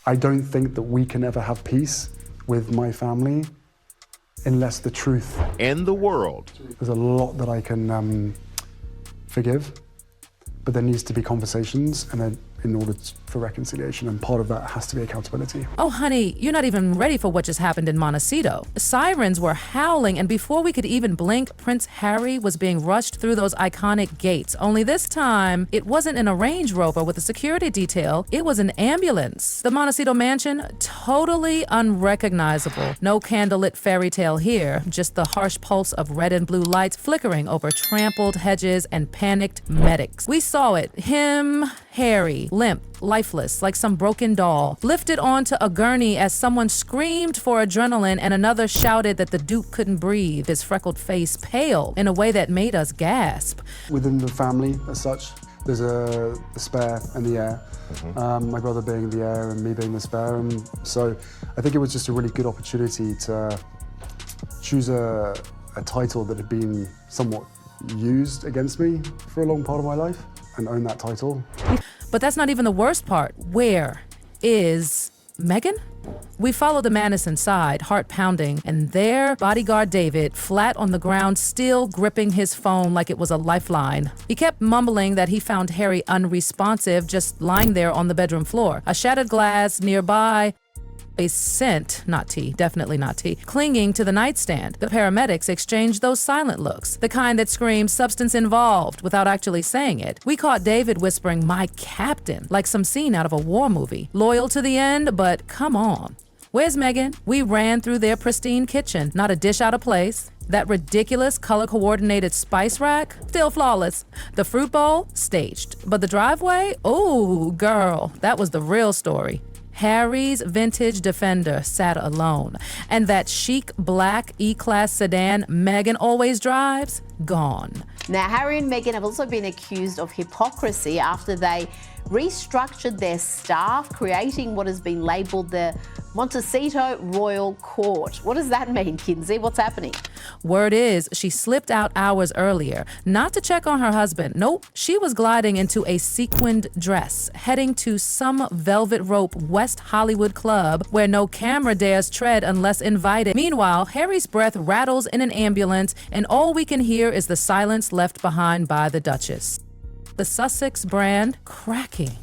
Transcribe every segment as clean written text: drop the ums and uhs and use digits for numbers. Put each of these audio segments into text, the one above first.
I don't think that we can ever have peace with my family unless the truth. And the world. There's a lot that I can forgive, but there needs to be conversations in order for reconciliation, and part of that has to be accountability. Oh, honey, you're not even ready for what just happened in Montecito. Sirens were howling, and before we could even blink, Prince Harry was being rushed through those iconic gates. Only this time, it wasn't in a Range Rover with a security detail, it was an ambulance. The Montecito mansion, totally unrecognizable. No candlelit fairy tale here, just the harsh pulse of red and blue lights flickering over trampled hedges and panicked medics. We saw it, him, Harry, limp, lifeless, like some broken doll, lifted onto a gurney as someone screamed for adrenaline and another shouted that the Duke couldn't breathe, his freckled face pale in a way that made us gasp. Within the family, as such, there's a spare and the heir. My brother being the heir and me being the spare, and so I think it was just a really good opportunity to choose a title that had been somewhat used against me for a long part of my life and own that title. But that's not even the worst part. Where is Meghan? We followed the Madison side, heart pounding, and there, bodyguard David, flat on the ground, still gripping his phone like it was a lifeline. He kept mumbling that he found Harry unresponsive, just lying there on the bedroom floor. A shattered glass nearby, a scent, not tea, definitely not tea, clinging to the nightstand. The paramedics exchanged those silent looks, the kind that screams substance involved without actually saying it. We caught David whispering, "My captain," like some scene out of a war movie. Loyal to the end, but come on. Where's Meghan? We ran through their pristine kitchen, not a dish out of place. That ridiculous color-coordinated spice rack, still flawless. The fruit bowl, staged. But the driveway? Oh, girl, that was the real story. Harry's vintage Defender sat alone, and that chic black E-Class sedan Meghan always drives, gone. Now, Harry and Meghan have also been accused of hypocrisy after they restructured their staff, creating what has been labelled the Montecito Royal Court. What does that mean, Kinsey? What's happening? Word is she slipped out hours earlier, not to check on her husband. Nope, she was gliding into a sequined dress, heading to some velvet rope West Hollywood club where no camera dares tread unless invited. Meanwhile, Harry's breath rattles in an ambulance, and all we can hear is the silence left behind by the Duchess. The Sussex brand cracking.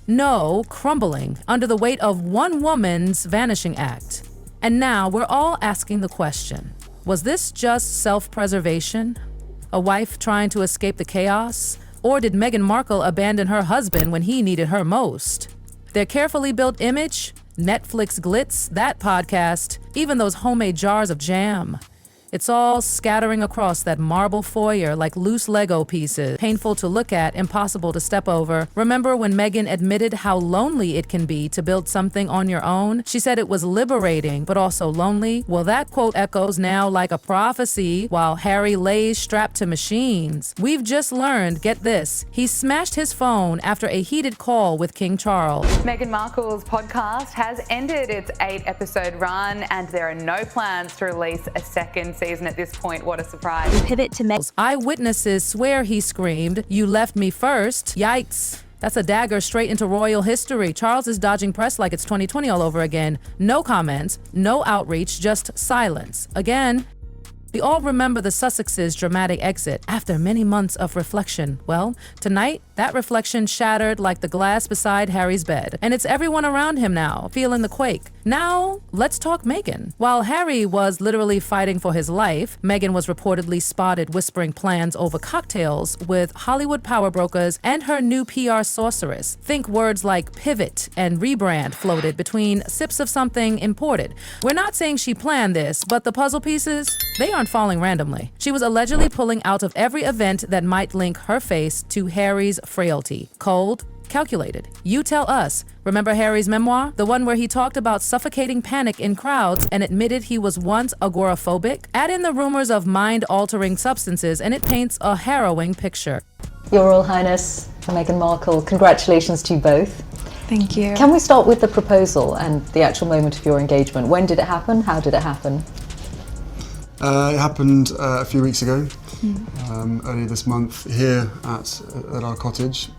No, crumbling under the weight of one woman's vanishing act. And now we're all asking the question, was this just self-preservation? A wife trying to escape the chaos? Or did Meghan Markle abandon her husband when he needed her most? Their carefully built image, Netflix glitz, that podcast, even those homemade jars of jam. It's all scattering across that marble foyer like loose Lego pieces, painful to look at, impossible to step over. Remember when Meghan admitted how lonely it can be to build something on your own? She said it was liberating, but also lonely. Well, that quote echoes now like a prophecy while Harry lays strapped to machines. We've just learned, get this, he smashed his phone after a heated call with King Charles. Meghan Markle's podcast has ended its 8-episode run, and there are no plans to release a second season at this point. What a surprise. We pivot to Meghan. Eyewitnesses swear he screamed, "You left me first." Yikes. That's a dagger straight into royal history. Charles is dodging press like it's 2020 all over again. No comments, no outreach, just silence. Again. We all remember the Sussexes' dramatic exit after many months of reflection. Well, tonight, that reflection shattered like the glass beside Harry's bed. And it's everyone around him now, feeling the quake. Now, let's talk Meghan. While Harry was literally fighting for his life, Meghan was reportedly spotted whispering plans over cocktails with Hollywood power brokers and her new PR sorceress. Think words like pivot and rebrand floated between sips of something imported. We're not saying she planned this, but the puzzle pieces, they aren't falling randomly. She was allegedly pulling out of every event that might link her face to Harry's frailty. Cold, calculated. You tell us. Remember Harry's memoir? The one where he talked about suffocating panic in crowds and admitted he was once agoraphobic? Add in the rumors of mind-altering substances and it paints a harrowing picture. Your Royal Highness, Meghan Markle, congratulations to you both. Thank you. Can we start with the proposal and the actual moment of your engagement? When did it happen? How did it happen? It happened a few weeks ago, earlier this month, here at our cottage.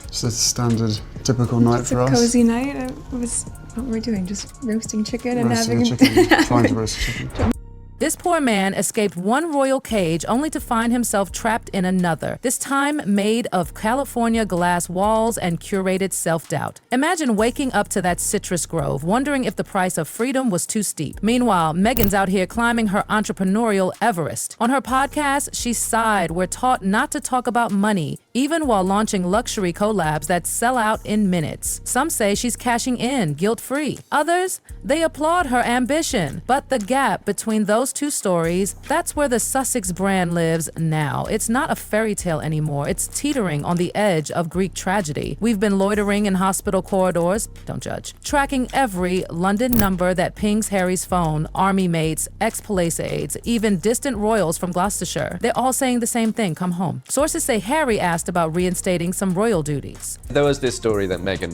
Just a standard, typical night for us. It's a cosy night. It was What were we doing? Just roasting chicken and Roasting having a chicken, trying to roast a chicken. This poor man escaped one royal cage only to find himself trapped in another, this time made of California glass walls and curated self-doubt. Imagine waking up to that citrus grove, wondering if the price of freedom was too steep. Meanwhile, Meghan's out here climbing her entrepreneurial Everest. On her podcast, she sighed we're taught not to talk about money, even while launching luxury collabs that sell out in minutes. Some say she's cashing in, guilt-free. Others, they applaud her ambition. But the gap between those two stories, that's where the Sussex brand lives now. It's not a fairy tale anymore. It's teetering on the edge of Greek tragedy. We've been loitering in hospital corridors, don't judge, tracking every London number that pings Harry's phone, army mates, ex-police aides, even distant royals from Gloucestershire. They're all saying the same thing, come home. Sources say Harry asked about reinstating some royal duties. There was this story that Meghan,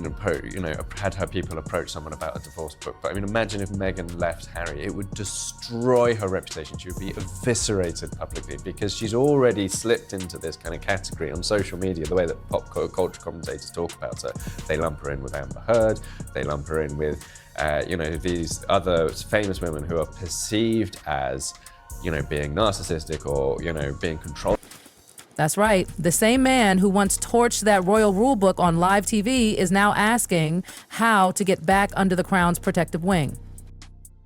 had her people approach someone about a divorce book. But I mean, imagine if Meghan left Harry, it would destroy her reputation. She would be eviscerated publicly because she's already slipped into this kind of category on social media, the way that pop culture commentators talk about her. They lump her in with Amber Heard, they lump her in with, these other famous women who are perceived as, being narcissistic or, being controlled. That's right. The same man who once torched that royal rulebook on live TV is now asking how to get back under the crown's protective wing.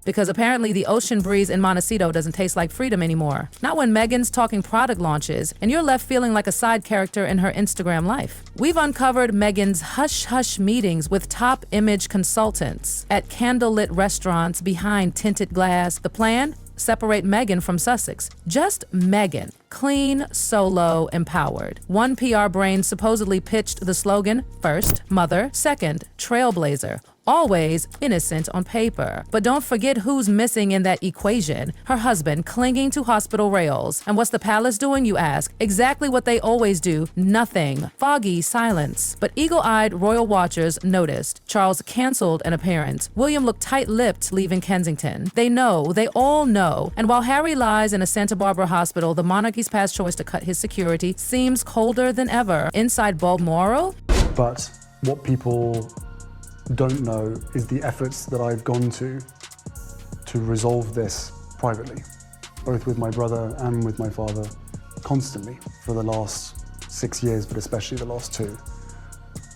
Because apparently the ocean breeze in Montecito doesn't taste like freedom anymore. Not when Meghan's talking product launches and you're left feeling like a side character in her Instagram life. We've uncovered Meghan's hush-hush meetings with top image consultants at candlelit restaurants behind tinted glass. The plan? Separate Meghan from Sussex. Just Meghan. Clean, solo, empowered. One PR brain supposedly pitched the slogan, first, mother, second, trailblazer. Always innocent on paper. But don't forget who's missing in that equation. Her husband clinging to hospital rails. And what's the palace doing, you ask? Exactly what they always do, nothing. Foggy silence. But eagle-eyed royal watchers noticed. Charles canceled an appearance. William looked tight-lipped leaving Kensington. They know, they all know. And while Harry lies in a Santa Barbara hospital, the monarchy's past choice to cut his security seems colder than ever. Inside Balmoral? But what people don't know is the efforts that I've gone to resolve this privately, both with my brother and with my father, constantly for the last 6 years, but especially the last 2.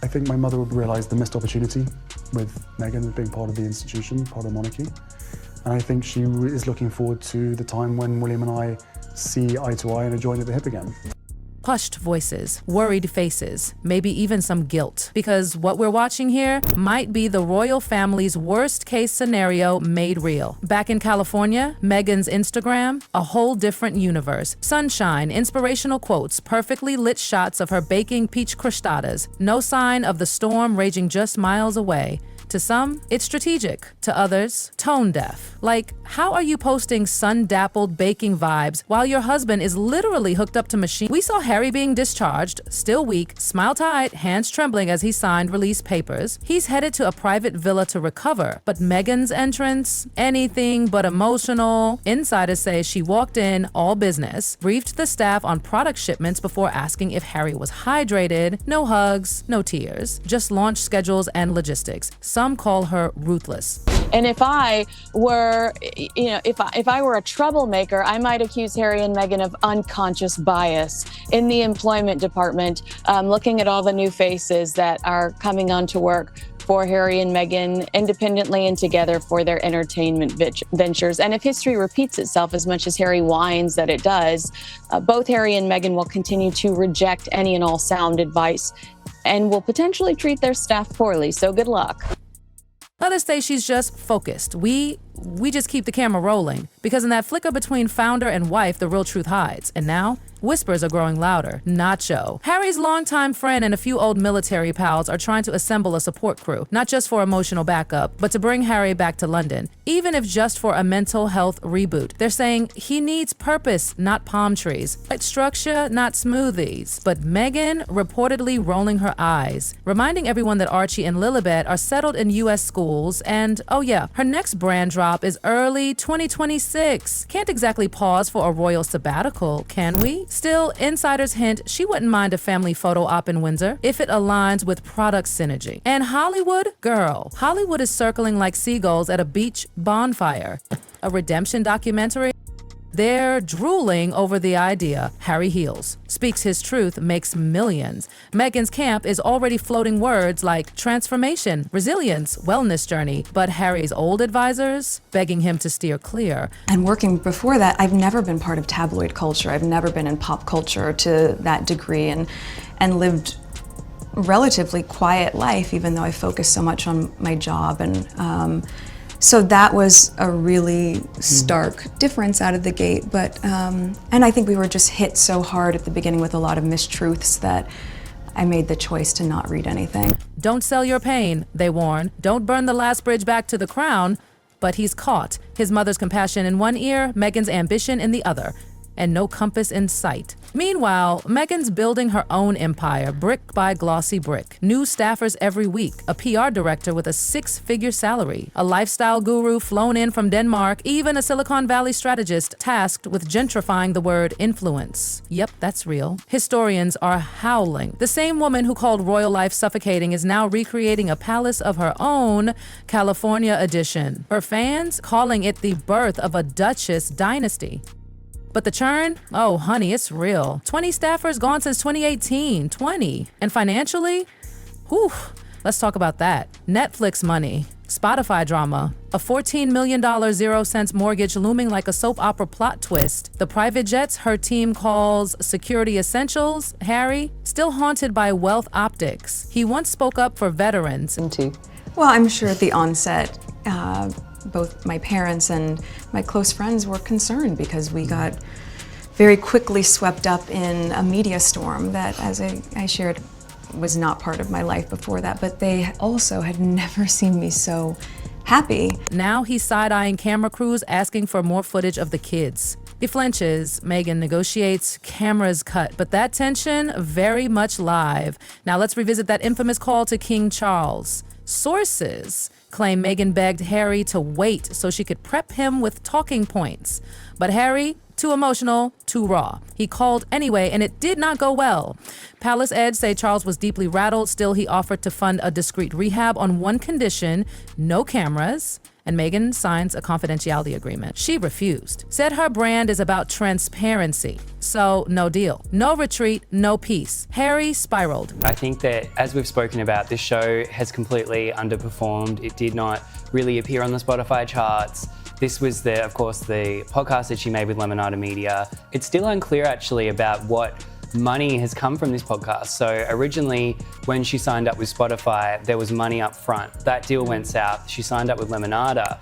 I think my mother would realize the missed opportunity with Meghan being part of the institution, part of the monarchy. And I think she is looking forward to the time when William and I see eye to eye and are joined at the hip again. Hushed voices, worried faces, maybe even some guilt. Because what we're watching here might be the royal family's worst case scenario made real. Back in California, Meghan's Instagram, a whole different universe. Sunshine, inspirational quotes, perfectly lit shots of her baking peach crostadas. No sign of the storm raging just miles away. To some, it's strategic. To others, tone deaf. Like, how are you posting sun-dappled baking vibes while your husband is literally hooked up to machine? We saw Harry being discharged, still weak, smile tight, hands trembling as he signed release papers. He's headed to a private villa to recover. But Meghan's entrance? Anything but emotional. Insiders say she walked in, all business, briefed the staff on product shipments before asking if Harry was hydrated. No hugs, no tears, just launch schedules and logistics. Some call her ruthless. And if I were, if I were a troublemaker, I might accuse Harry and Meghan of unconscious bias in the employment department, looking at all the new faces that are coming on to work for Harry and Meghan independently and together for their entertainment ventures. And if history repeats itself as much as Harry whines that it does, both Harry and Meghan will continue to reject any and all sound advice and will potentially treat their staff poorly. So good luck. Others say she's just focused. We just keep the camera rolling, because in that flicker between founder and wife, the real truth hides. And now, whispers are growing louder. Nacho, Harry's longtime friend and a few old military pals are trying to assemble a support crew, not just for emotional backup, but to bring Harry back to London, even if just for a mental health reboot. They're saying he needs purpose, not palm trees, like structure, not smoothies. But Meghan reportedly rolling her eyes, reminding everyone that Archie and Lilibet are settled in U.S. schools, and oh yeah, her next brand drop is early 2026. Can't exactly pause for a royal sabbatical, can we? Still, insiders hint she wouldn't mind a family photo op in Windsor if it aligns with product synergy. And Hollywood? Girl, Hollywood is circling like seagulls at a beach bonfire. A redemption documentary? They're drooling over the idea. Harry heals, speaks his truth, makes millions. Meghan's camp is already floating words like transformation, resilience, wellness journey, but Harry's old advisors begging him to steer clear. And working before that, I've never been part of tabloid culture. I've never been in pop culture to that degree and lived relatively quiet life, even though I focused so much on my job. And so that was a really stark difference out of the gate. But and I think we were just hit so hard at the beginning with a lot of mistruths that I made the choice to not read anything. Don't sell your pain, they warn. Don't burn the last bridge back to the crown. But he's caught. His mother's compassion in one ear, Meghan's ambition in the other. And no compass in sight. Meanwhile, Meghan's building her own empire, brick by glossy brick. New staffers every week, a PR director with a 6-figure salary, a lifestyle guru flown in from Denmark, even a Silicon Valley strategist tasked with gentrifying the word influence. Yep, that's real. Historians are howling. The same woman who called royal life suffocating is now recreating a palace of her own, California edition. Her fans calling it the birth of a Duchess dynasty. But the churn? Oh, honey, it's real. 20 staffers gone since 2018. 20. And financially? Whew, let's talk about that. Netflix money, Spotify drama, a $14 million 0-cent mortgage looming like a soap opera plot twist. The private jets her team calls security essentials. Harry, still haunted by wealth optics. He once spoke up for veterans. Well, I'm sure at the onset, both my parents and my close friends were concerned because we got very quickly swept up in a media storm that, as I shared, was not part of my life before that, but they also had never seen me so happy. Now he's side-eyeing camera crews asking for more footage of the kids. He flinches, Meghan negotiates, cameras cut, but that tension very much live. Now let's revisit that infamous call to King Charles. Sources claim Meghan begged Harry to wait so she could prep him with talking points. But Harry, too emotional, too raw. He called anyway, and it did not go well. Palace aides say Charles was deeply rattled. Still, he offered to fund a discreet rehab on one condition: no cameras. And Meghan signs a confidentiality agreement. She refused. Said her brand is about transparency. So no deal. No retreat, no peace. Harry spiraled. I think that, as we've spoken about, this show has completely underperformed. It did not really appear on the Spotify charts. This was, of course, the podcast that she made with Lemonada Media. It's still unclear, actually, about what money has come from this podcast. So originally, when she signed up with Spotify, there was money up front. That deal went south. She signed up with Lemonada.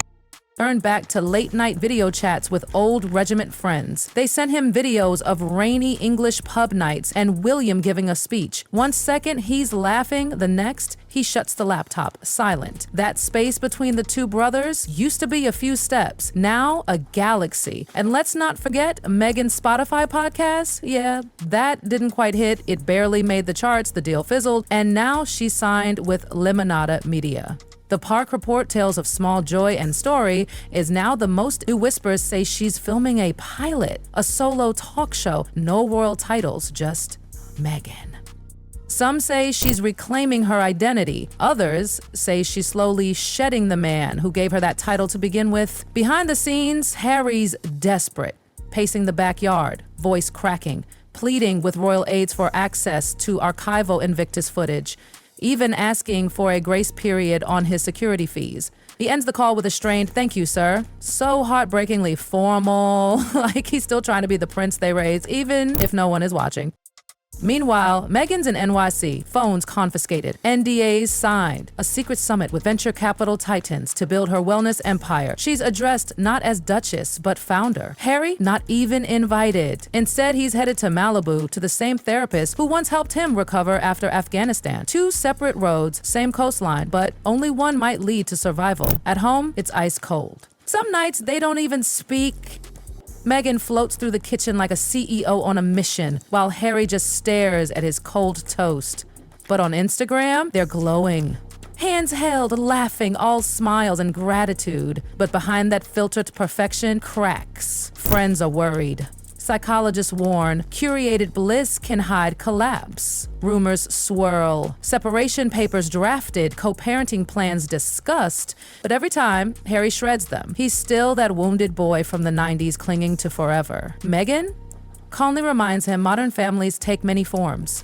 Earned back to late-night video chats with old regiment friends. They sent him videos of rainy English pub nights and William giving a speech. One second, he's laughing. The next, he shuts the laptop, silent. That space between the two brothers used to be a few steps. Now, a galaxy. And let's not forget Meghan's Spotify podcast. Yeah, that didn't quite hit. It barely made the charts. The deal fizzled. And now she's signed with Lemonada Media. The Park Report Tales of Small Joy and Story is now the most new whispers say she's filming a pilot, a solo talk show, no royal titles, just Meghan. Some say she's reclaiming her identity. Others say she's slowly shedding the man who gave her that title to begin with. Behind the scenes, Harry's desperate, pacing the backyard, voice cracking, pleading with royal aides for access to archival Invictus footage, even asking for a grace period on his security fees. He ends the call with a strained "thank you, sir." So heartbreakingly formal, like he's still trying to be the prince they raised, even if no one is watching. Meanwhile, Meghan's in NYC, phones confiscated, NDAs signed, a secret summit with venture capital titans to build her wellness empire. She's addressed not as Duchess, but founder. Harry, not even invited. Instead, he's headed to Malibu to the same therapist who once helped him recover after Afghanistan. Two separate roads, same coastline, but only one might lead to survival. At home, it's ice cold. Some nights, they don't even speak. Meghan floats through the kitchen like a CEO on a mission, while Harry just stares at his cold toast. But on Instagram, they're glowing. Hands held, laughing, all smiles and gratitude. But behind that filtered perfection, cracks. Friends are worried. Psychologists warn curated bliss can hide collapse. Rumors swirl. Separation papers drafted, co-parenting plans discussed. But every time, Harry shreds them. He's still that wounded boy from the 90s clinging to forever. Meghan calmly reminds him modern families take many forms.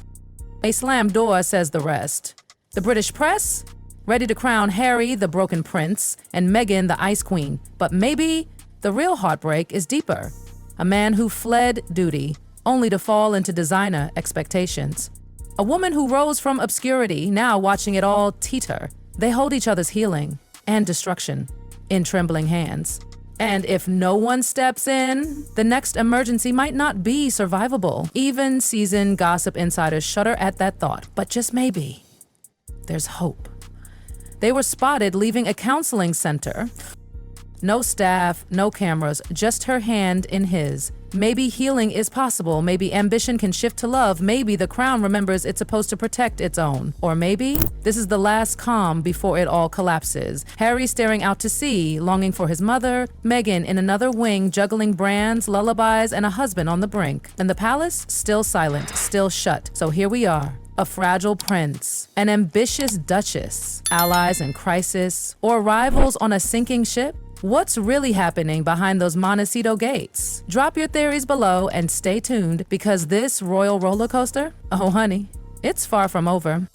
A slammed door says the rest. The British press, ready to crown Harry the broken prince and Meghan the ice queen. But maybe the real heartbreak is deeper. A man who fled duty, only to fall into designer expectations. A woman who rose from obscurity, now watching it all teeter. They hold each other's healing and destruction in trembling hands. And if no one steps in, the next emergency might not be survivable. Even seasoned gossip insiders shudder at that thought. But just maybe, there's hope. They were spotted leaving a counseling center. No staff, no cameras, just her hand in his. Maybe healing is possible. Maybe ambition can shift to love. Maybe the crown remembers it's supposed to protect its own. Or maybe this is the last calm before it all collapses. Harry staring out to sea, longing for his mother. Meghan in another wing, juggling brands, lullabies, and a husband on the brink. And the palace, still silent, still shut. So here we are. A fragile prince, an ambitious duchess, allies in crisis, or rivals on a sinking ship? What's really happening behind those Montecito gates? Drop your theories below and stay tuned, because this royal roller coaster, oh honey, it's far from over.